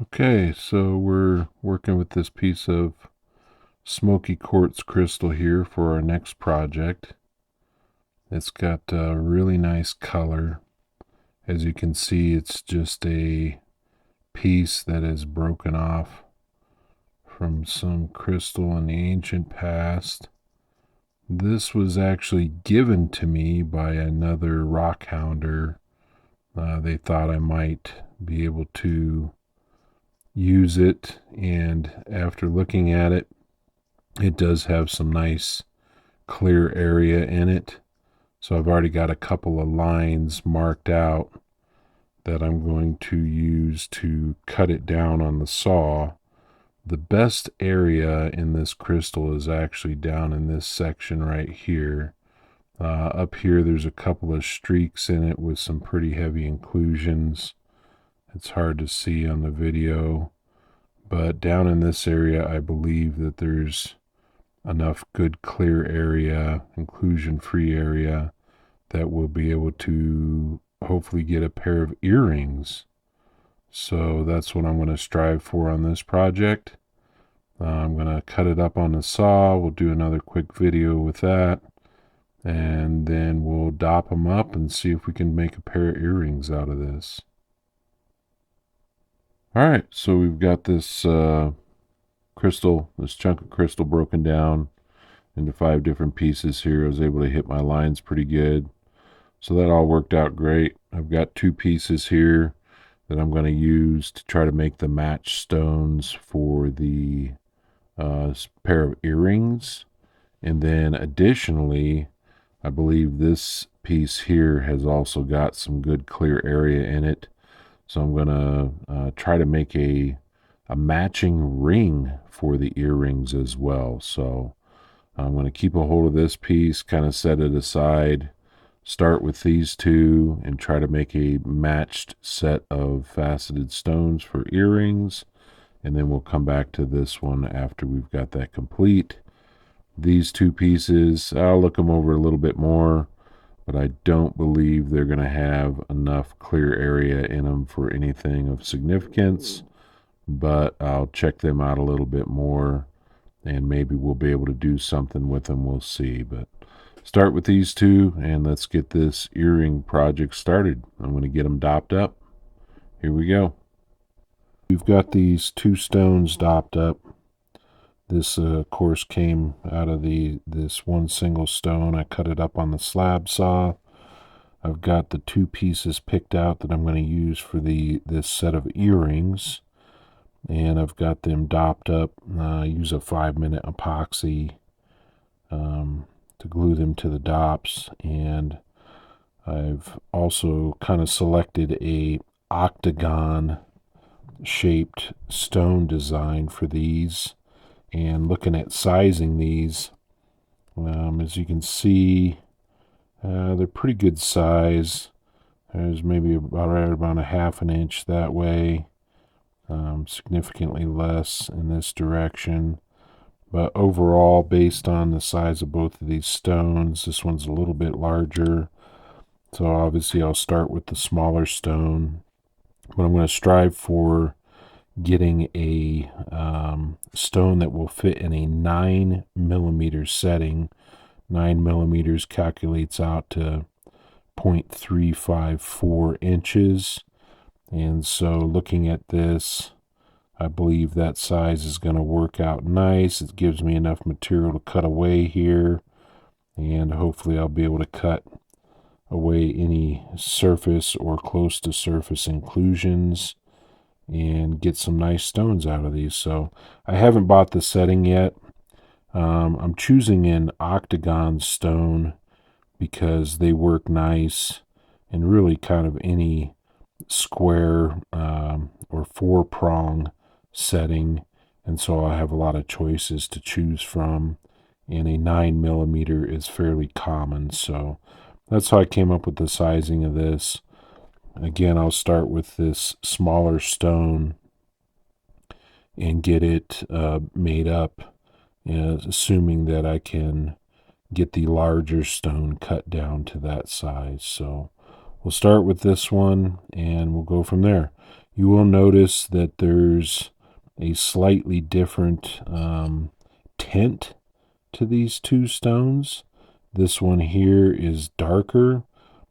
Okay, so we're working with this piece of Smokey quartz crystal here for our next project. It's got a really nice color. As you can see, it's just a piece that is broken off from some crystal in the ancient past. This was actually given to me by another rock hounder. They thought I might be able to use it, and after looking at it, it does have some nice clear area in it. So I've already got a couple of lines marked out that I'm going to use to cut it down on the saw. The best area in this crystal is actually down in this section right here. Up here there's a couple of streaks in it with some pretty heavy inclusions. It's hard to see on the video, but down in this area I believe that there's enough good clear area, inclusion free area, that we'll be able to hopefully get a pair of earrings. So that's what I'm going to strive for on this project. I'm going to cut it up on the saw. We'll do another quick video with that, and then we'll dop them up and see if we can make a pair of earrings out of this. All right, so we've got this this chunk of crystal broken down into 5 different pieces here. I was able to hit my lines pretty good. So that all worked out great. I've got 2 pieces here that I'm going to use to try to make the match stones for the pair of earrings. And then additionally, I believe this piece here has also got some good clear area in it. So I'm going to try to make a matching ring for the earrings as well. So I'm going to keep a hold of this piece, kind of set it aside, start with these 2, and try to make a matched set of faceted stones for earrings. And then we'll come back to this one after we've got that complete. These 2 pieces, I'll look them over a little bit more, but I don't believe they're going to have enough clear area in them for anything of significance, but I'll check them out a little bit more, and maybe we'll be able to do something with them. We'll see. But start with these 2, and let's get this earring project started. I'm going to get them dopped up. Here we go. We've got these 2 stones dopped up. This, of course, came out of this one single stone. I cut it up on the slab saw. I've got the 2 pieces picked out that I'm going to use for this set of earrings, and I've got them dopped up. Use a 5-minute epoxy to glue them to the dops, and I've also kind of selected a octagon shaped stone design for these. And looking at sizing these, as you can see, they're pretty good size. There's maybe about right around a 1/2 inch that way, significantly less in this direction. But overall, based on the size of both of these stones, this one's a little bit larger. So obviously I'll start with the smaller stone, but I'm going to strive for getting a stone that will fit in a 9mm setting. 9mm calculates out to 0.354 inches. And so looking at this, I believe that size is going to work out nice. It gives me enough material to cut away here, and hopefully I'll be able to cut away any surface or close to surface inclusions and get some nice stones out of these. So I haven't bought the setting yet. I'm choosing an octagon stone because they work nice in really kind of any square or 4-prong setting, and so I have a lot of choices to choose from, and a 9mm is fairly common. So that's how I came up with the sizing of this. Again, I'll start with this smaller stone and get it made up, assuming that I can get the larger stone cut down to that size. So we'll start with this one and we'll go from there. You will notice that there's a slightly different tint to these two stones. This one here is darker.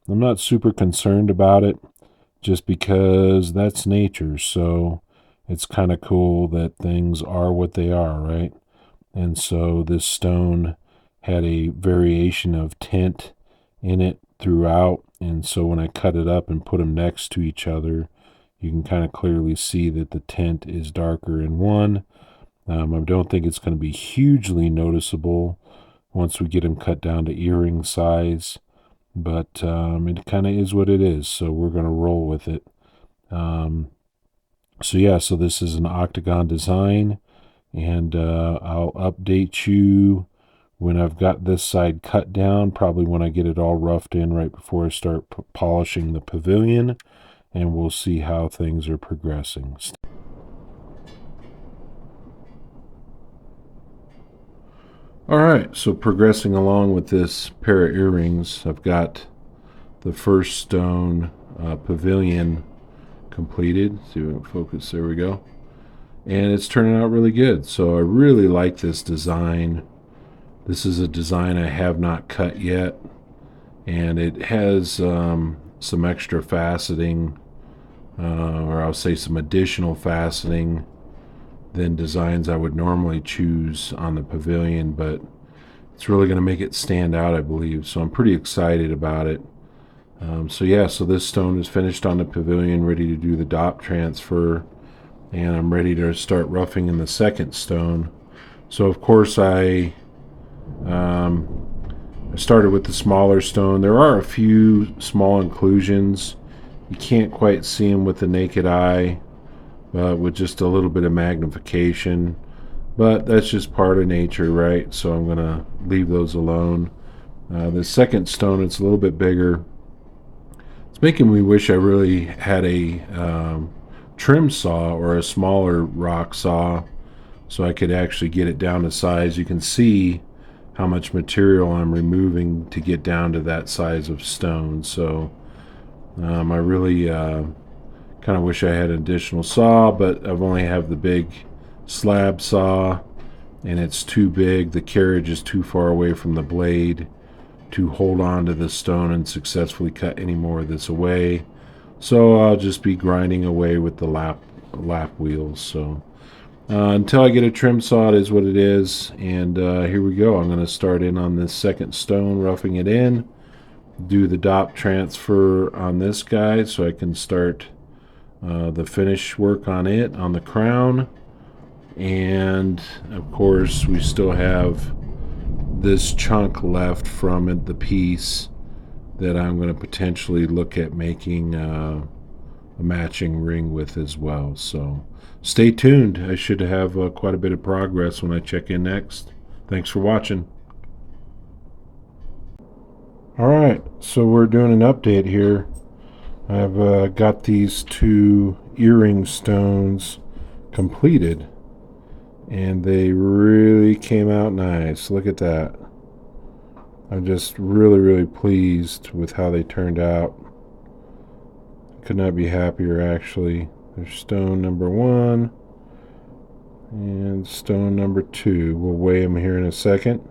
I'm not super concerned about it just because that's nature. So it's kind of cool that things are what they are, right? And so this stone had a variation of tint in it throughout. And so when I cut it up and put them next to each other, you can kind of clearly see that the tint is darker in one. I don't think it's going to be hugely noticeable once we get them cut down to earring size, but it kind of is what it is, so we're going to roll with it. So this is an octagon design, and I'll update you when I've got this side cut down, probably when I get it all roughed in right before I start polishing the pavilion, and we'll see how things are progressing. All right, so progressing along with this pair of earrings, I've got the first stone pavilion completed. See if I can focus, there we go. And it's turning out really good. So I really like this design. This is a design I have not cut yet, and it has some extra faceting, or I'll say some additional faceting than designs I would normally choose on the pavilion, but it's really going to make it stand out, I believe. So I'm pretty excited about it. So this stone is finished on the pavilion, ready to do the dop transfer, and I'm ready to start roughing in the second stone. So of course I started with the smaller stone. There are a few small inclusions. You can't quite see them with the naked eye, with just a little bit of magnification, but that's just part of nature, right? So I'm gonna leave those alone. The second stone, it's a little bit bigger. It's making me wish I really had a trim saw or a smaller rock saw so I could actually get it down to size. You can see how much material I'm removing to get down to that size of stone. So I really kind of wish I had an additional saw, but I've only have the big slab saw, and it's too big. The carriage is too far away from the blade to hold on to the stone and successfully cut any more of this away. So I'll just be grinding away with the lap wheels. So until I get a trim saw, it is what it is. And here we go. I'm going to start in on this second stone, roughing it in, do the dop transfer on this guy so I can start the finish work on it, on the crown. And of course we still have this chunk left from it, the piece that I'm going to potentially look at making a matching ring with as well. So stay tuned. I should have quite a bit of progress when I check in next. Thanks for watching. Alright, so we're doing an update here. I've got these two earring stones completed, and they really came out nice. Look at that. I'm just really pleased with how they turned out. Could not be happier, actually. There's stone number 1 and stone number 2. We'll weigh them here in a second.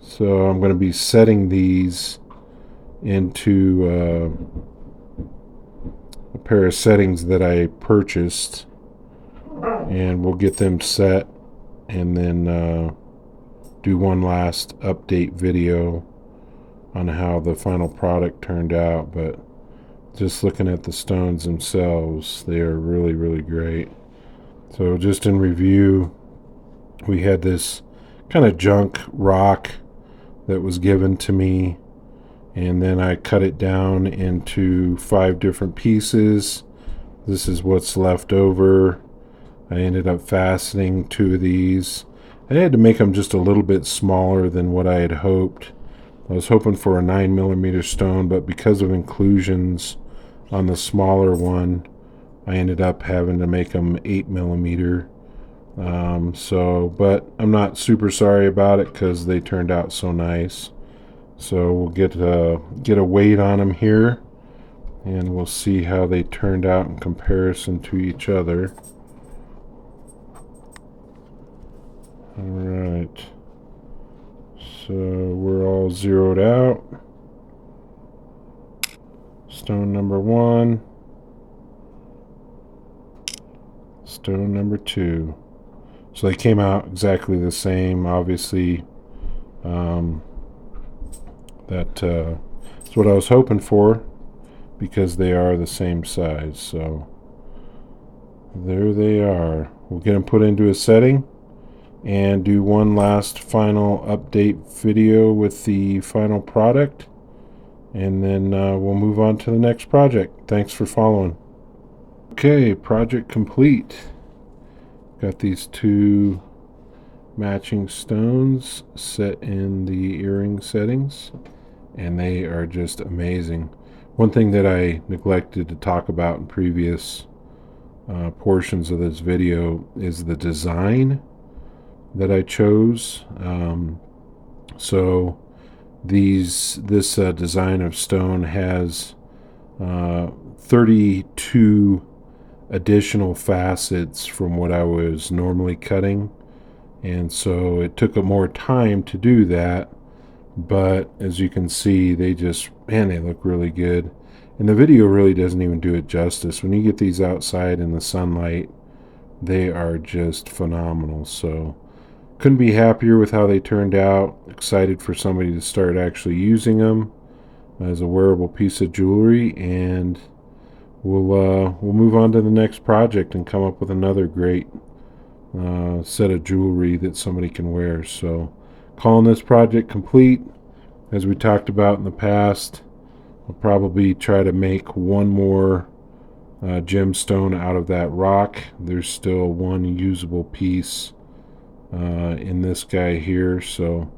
So I'm going to be setting these into a pair of settings that I purchased, and we'll get them set and then do one last update video on how the final product turned out. But just looking at the stones themselves, they are really great. So just in review, we had this kind of junk rock that was given to me, and then I cut it down into 5 different pieces. This is what's left over. I ended up fastening 2 of these. I had to make them just a little bit smaller than what I had hoped. I was hoping for a 9mm stone, but because of inclusions on the smaller one, I ended up having to make them 8mm. But I'm not super sorry about it because they turned out so nice. So we'll get a weight on them here, and we'll see how they turned out in comparison to each other. Alright, so we're all zeroed out. Stone number 1, stone number 2. So they came out exactly the same. Obviously, that's what I was hoping for, because they are the same size. So there they are. We'll get them put into a setting and do one last final update video with the final product, and then we'll move on to the next project. Thanks for following. Okay, project complete. Got these 2 matching stones set in the earring settings, and they are just amazing. One thing that I neglected to talk about in previous portions of this video is the design that I chose. So this design of stone has 32 additional facets from what I was normally cutting, and so it took more time to do that, but as you can see, they look really good, and the video really doesn't even do it justice. When you get these outside in the sunlight, they are just phenomenal. So couldn't be happier with how they turned out. Excited for somebody to start actually using them as a wearable piece of jewelry, and we'll move on to the next project and come up with another great set of jewelry that somebody can wear. So calling this project complete. As we talked about in the past, I'll probably try to make one more gemstone out of that rock. There's still one usable piece in this guy here, so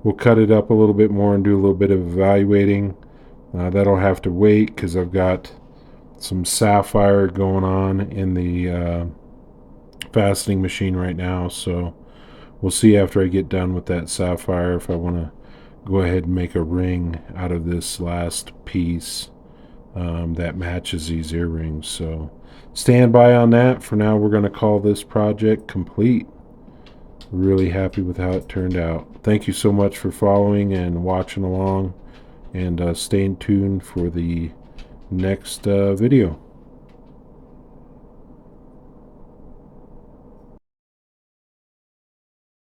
we'll cut it up a little bit more and do a little bit of evaluating. That'll have to wait because I've got some sapphire going on in the faceting machine right now, so we'll see after I get done with that sapphire if I want to go ahead and make a ring out of this last piece that matches these earrings. So stand by on that. For now, we're going to call this project complete. Really happy with how it turned out. Thank you so much for following and watching along, and stay tuned for the next video.